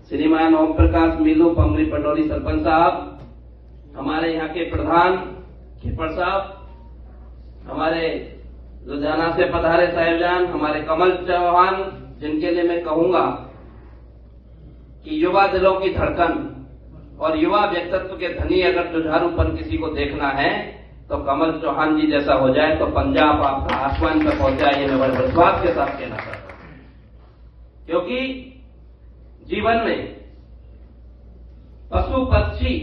श्रीमान ओम प्रकाश मीलू पमरी पंडोली सरपंच साहब, हमारे यहाँ के प्रधान खिपर साहब, हमारे लुधियाना से पधारे साहिबजान, हमारे कमल चौहान, जिनके लिए मैं कहूंगा कि युवा दिलों की धड़कन और युवा व्यक्तित्व के धनी अगर जुझारूपन किसी को देखना है तो कमल चौहान जी जैसा हो जाए तो पंजाब आपका आसमान पर पहुंच जाए, ये मैं बड़े विश्वास के साथ कहना चाहता हूं। क्योंकि जीवन में पशु पक्षी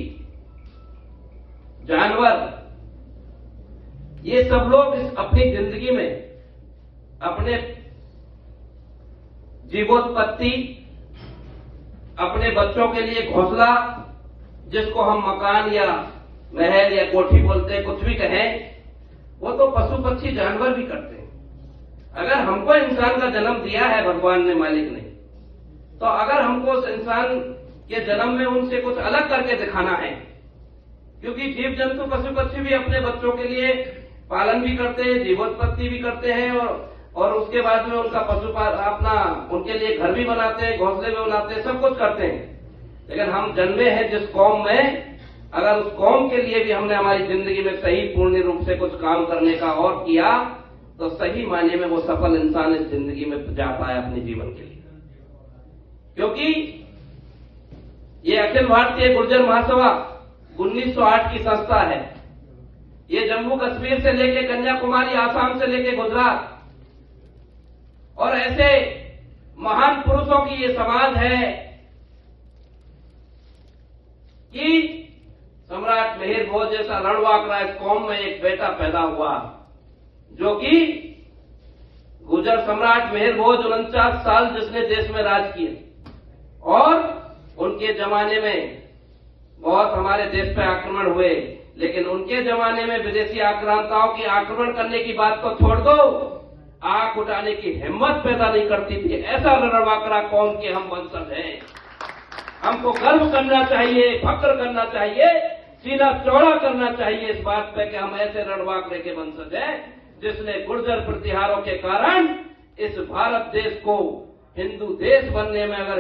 जानवर ये सब लोग इस अपनी जिंदगी में अपने जीवोत्पत्ति, अपने बच्चों के लिए घोंसला, जिसको हम मकान या महल या कोठी बोलते हैं, कुछ भी कहें, वो तो पशु पक्षी जानवर भी करते हैं। अगर हमको इंसान का जन्म दिया है भगवान ने, मालिक ने, तो अगर हमको उस इंसान के जन्म में उनसे कुछ अलग करके दिखाना है, क्योंकि जीव जंतु पशु पक्षी भी अपने बच्चों के लिए पालन भी करते हैं, जीवोत्पत्ति भी करते हैं और उसके बाद में उनका अपना उनके लिए घर भी बनाते हैं, घोंसले भी बनाते हैं, सब कुछ करते हैं। लेकिन हम जन्मे हैं जिस कौम में, अगर उस कौम के लिए भी हमने हमारी जिंदगी में सही पूर्ण रूप से कुछ काम करने का और किया तो सही मायने में वो सफल इंसान इस जिंदगी में जा पाया अपने जीवन के लिए। क्योंकि ये अखिल भारतीय गुर्जर महासभा 1908 की संस्था है। ये जम्मू कश्मीर से लेके कन्याकुमारी, आसाम से लेके गुजरात और ऐसे महान पुरुषों की ये समाज है कि सम्राट मिहिर भोज जैसा रणवांकरा इस कौम में एक बेटा पैदा हुआ, जो कि गुर्जर सम्राट मिहिर भोज 49 साल जिसने देश में राज किया और उनके जमाने में बहुत हमारे देश पे आक्रमण हुए, लेकिन उनके जमाने में विदेशी आक्रांताओं की आक्रमण करने की बात तो छोड़ दो, आंख उठाने की हिम्मत पैदा नहीं करती थी। ऐसा रणवांकरा कौम के हम वंशज हैं। हमको गर्व करना चाहिए, फक्र करना चाहिए, सीना चौड़ा करना चाहिए इस बात पे कि हम ऐसे रणवांकरे के वंशज हैं जिसने गुर्जर प्रतिहारों के कारण इस भारत देश को हिंदू देश बनने में, अगर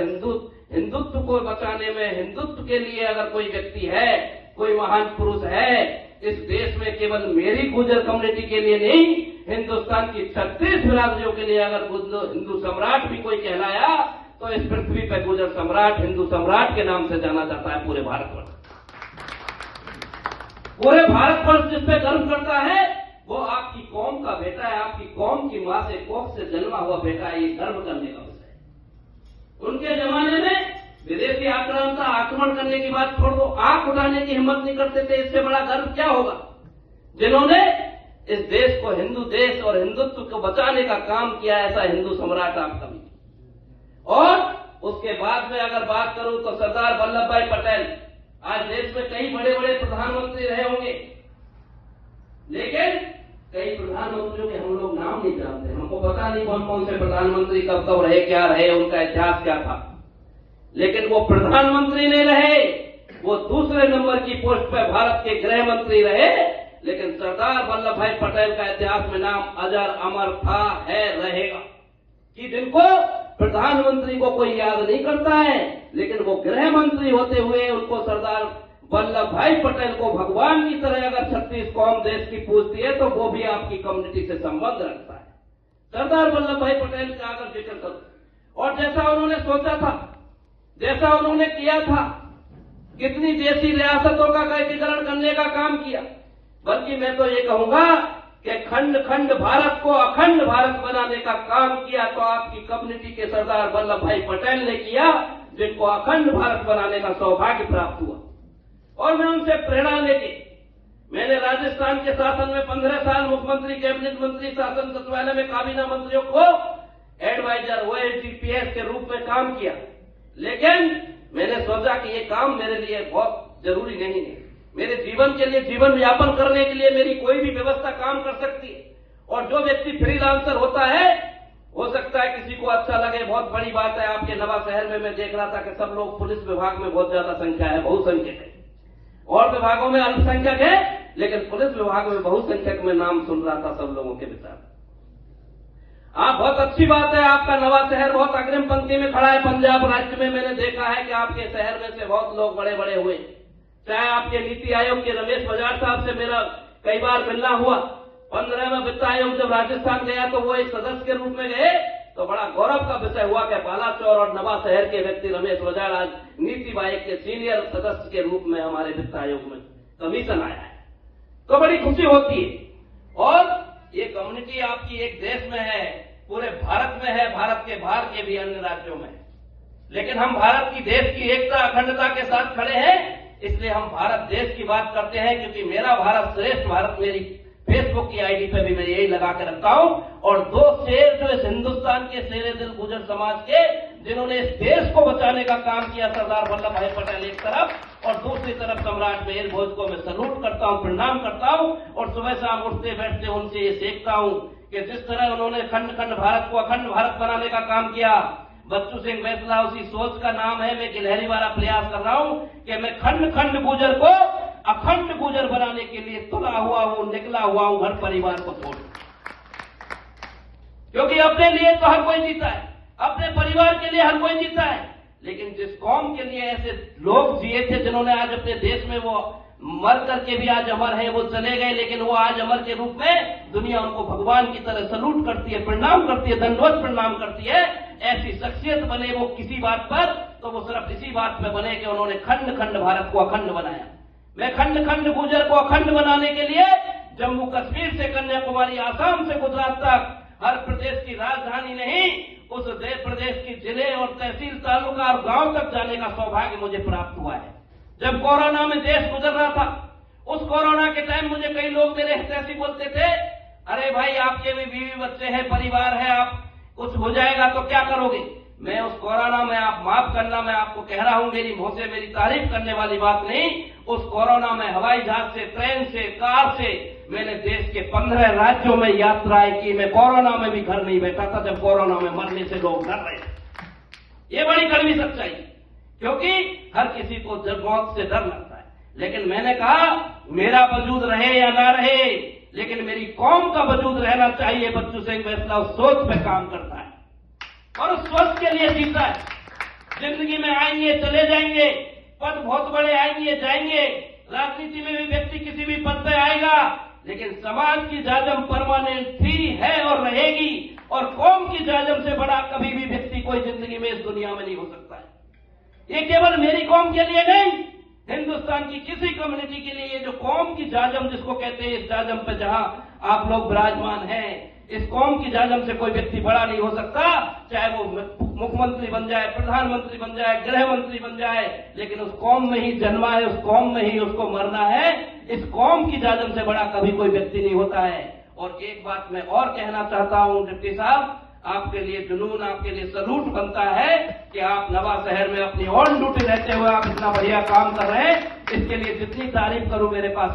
हिंदुत्व को बचाने में, हिंदुत्व के लिए अगर कोई व्यक्ति है, कोई महान पुरुष है इस देश में, केवल मेरी गुर्जर कम्युनिटी के लिए नहीं, हिंदुस्तान की 36 राज्यों के लिए अगर हिंदू सम्राट भी कोई कहलाया तो इस पृथ्वी पर गुर्जर सम्राट हिंदू सम्राट के नाम से जाना जाता है पूरे भारतवर्ष। पूरे भारतवर्ष जिस पे गर्व करता है वो आपकी कौम का बेटा है, आपकी कौम की मां से कोख से जन्मा हुआ बेटा है। ये गर्व करने का विषय है। उनके जमाने में विदेशी आक्रांता आक्रमण करने की बात छोड़ दो, आंख उठाने की हिम्मत नहीं करते थे। इससे बड़ा गर्व क्या होगा? जिन्होंने इस देश को हिंदू देश और हिंदुत्व को बचाने का काम किया, ऐसा हिंदू सम्राट आपका भी। और उसके बाद में अगर बात करूं तो सरदार वल्लभ भाई पटेल, आज देश में कई बड़े बड़े प्रधानमंत्री रहे होंगे, लेकिन कई प्रधानमंत्रियों के हम लोग नाम नहीं जानते। हमको पता नहीं कौन कौन से प्रधानमंत्री कब कब रहे, क्या रहे, उनका इतिहास क्या था। लेकिन वो प्रधानमंत्री नहीं रहे, वो दूसरे नंबर की पोस्ट पर भारत के गृह मंत्री रहे, लेकिन सरदार वल्लभ भाई पटेल का इतिहास में नाम अजर अमर था, है, रहेगा। कि जिनको प्रधानमंत्री को कोई याद नहीं करता है, लेकिन वो गृह मंत्री होते हुए उनको सरदार वल्लभ भाई पटेल को भगवान की तरह अगर 36 कौम देश की पूछती है तो वो भी आपकी कम्युनिटी से संबंध रखता है। सरदार वल्लभ भाई पटेल का अगर जिक्र करो और जैसा उन्होंने सोचा था, जैसा उन्होंने किया था, कितनी देशी रियासतों का एकीकरण करने का काम किया। बल्कि मैं तो ये कहूंगा कि खंड खंड भारत को अखंड भारत बनाने का काम किया तो आपकी कम्युनिटी के सरदार वल्लभ भाई पटेल ने किया, जिनको अखंड भारत बनाने का सौभाग्य प्राप्त हुआ। और मैं उनसे प्रेरणा लेके, मैंने राजस्थान के शासन में 15 साल मुख्यमंत्री, कैबिनेट मंत्री, शासन सचिवालय में काबीना मंत्रियों को एडवाइजर OSDPS के रूप में काम किया। लेकिन मैंने सोचा कि ये काम मेरे लिए बहुत जरूरी नहीं है। मेरे जीवन के लिए, जीवन यापन करने के लिए मेरी कोई भी व्यवस्था काम कर सकती है। और जो व्यक्ति फ्रीलांसर होता है, हो सकता है किसी को अच्छा लगे, बहुत बड़ी बात है। आपके नवा शहर में मैं देख रहा था कि सब लोग पुलिस विभाग में बहुत ज्यादा संख्या है, बहुसंख्यक है। और विभागों में अल्पसंख्यक है, लेकिन पुलिस विभाग में बहुसंख्यक में नाम सुन रहा था सब लोगों के विचार। आप बहुत अच्छी बात है, आपका नवा शहर बहुत अग्रिम पंक्ति में खड़ा है। पंजाब राज्य में मैंने देखा है कि आपके शहर में से बहुत लोग बड़े बड़े हुए, चाहे आपके नीति आयोग के रमेश बजाज साहब से मेरा कई बार मिलना हुआ। 15वें वित्त आयोग जब राजस्थान गया तो वो एक सदस्य के रूप में गए, तो बड़ा गौरव का विषय हुआ कि बालाचौर और नवा शहर के व्यक्ति रमेश बजाज आज नीति आयोग के सीनियर सदस्य के रूप में हमारे वित्त आयोग में कमीशन आया है, तो बड़ी खुशी होती है। और ये कम्युनिटी आपकी एक देश में है, पूरे भारत में है, भारत के बाहर के भी अन्य राज्यों में, लेकिन हम भारत की देश की एकता अखंडता के साथ खड़े हैं, इसलिए हम भारत देश की बात करते हैं, क्योंकि मेरा भारत श्रेष्ठ भारत मेरी फेसबुक की आईडी पे भी मैं यही लगा के रखता हूं। और दो शेर जो इस हिंदुस्तान के शेरे दिल गुर्जर समाज के, जिन्होंने इस देश को बचाने का काम किया, सरदार वल्लभ भाई पटेल एक तरफ और दूसरी तरफ सम्राट मेहर भोज को मैं सलूट करता हूं, प्रणाम करता हूं। और सुबह शाम उठते बैठते उनसे ये सीखता हूं कि जिस तरह उन्होंने खंड खंड भारत को अखंड भारत बनाने का काम किया, बच्चू सिंह बैसला उसी सोच का नाम है। मैं गिलहरी वाला प्रयास कर रहा हूं कि मैं खंड खंड गुर्जर को अखंड गुर्जर बनाने के लिए तुला हुआ हूं, निकला हुआ हूं, घर परिवार को छोड़। क्योंकि अपने लिए तो हर कोई जीता है, अपने परिवार के लिए हर कोई जीता है, लेकिन जिस कौम के लिए ऐसे लोग जिए थे, जिन्होंने आज अपने देश में वो मर करके भी आज अमर है, वो चले गए, लेकिन वो आज अमर के रूप में दुनिया उनको भगवान की तरह सलूट करती है, प्रणाम करती है, दंडवत प्रणाम करती है। ऐसी शख्सियत बने वो किसी बात पर, तो वो सिर्फ इसी बात में बने कि उन्होंने खंड खंड भारत को अखंड बनाया। मैं खंड खंड गुर्जर को अखंड बनाने के लिए जम्मू कश्मीर से कन्याकुमारी, आसाम से गुजरात तक हर प्रदेश की राजधानी नहीं, उस प्रदेश की जिले और तहसील, तालुका और गांव तक जाने का सौभाग्य मुझे प्राप्त हुआ है। जब कोरोना में देश गुजर रहा था, उस कोरोना के टाइम मुझे कई लोग मेरे हितैषी बोलते थे, अरे भाई आपके भी बीवी बच्चे हैं, परिवार है, आप कुछ हो जाएगा तो क्या करोगे। मैं उस कोरोना में, आप माफ करना, मैं आपको कह रहा हूं, मेरी मुंह से मेरी तारीफ करने वाली बात नहीं, उस कोरोना में हवाई जहाज से, ट्रेन से, कार से मैंने देश के 15 राज्यों में यात्राएं की। मैं कोरोना में भी घर नहीं बैठा था जब कोरोना में मरने से लोग डर रहे थे। ये बड़ी कड़वी सच्चाई, क्योंकि हर किसी को जब मौत से डर लगता है, लेकिन मैंने कहा मेरा वजूद रहे या ना रहे, लेकिन मेरी कौम का वजूद रहना चाहिए। बच्चू सिंह बैसला उस सोच पे काम करता है और उस सोच के लिए जीता है। जिंदगी में आएंगे चले जाएंगे, पद बहुत बड़े आएंगे जाएंगे, राजनीति में भी व्यक्ति किसी भी पद पे आएगा, लेकिन समाज की जाजम परमानेंट थी, है और रहेगी। और कौम की जाजम से बड़ा कभी भी व्यक्ति कोई जिंदगी में इस दुनिया में नहीं हो सकता है। ये केवल मेरी कौम के लिए नहीं, हिंदुस्तान की किसी कम्युनिटी के लिए, ये जो कौम की जाजम जिसको कहते हैं, इस जाजम पे जहां आप लोग विराजमान हैं, इस कौम की जाजम से कोई व्यक्ति बड़ा नहीं हो सकता, चाहे वो मुख्यमंत्री बन जाए, प्रधानमंत्री बन जाए, गृह मंत्री बन जाए, लेकिन उस कौम में ही जन्मा है, उस कौम में ही उसको मरना है। इस कौम की जाजम से बड़ा कभी कोई व्यक्ति नहीं होता है। और एक बात मैं और कहना चाहता हूं डिप्टी साहब, आपके लिए जुनून, आपके लिए सलूट बनता है कि आप नवा शहर में अपनी ऑन ड्यूटी रहते हुए आप इतना बढ़िया काम कर रहे हैं। इसके लिए जितनी तारीफ करूं मेरे पास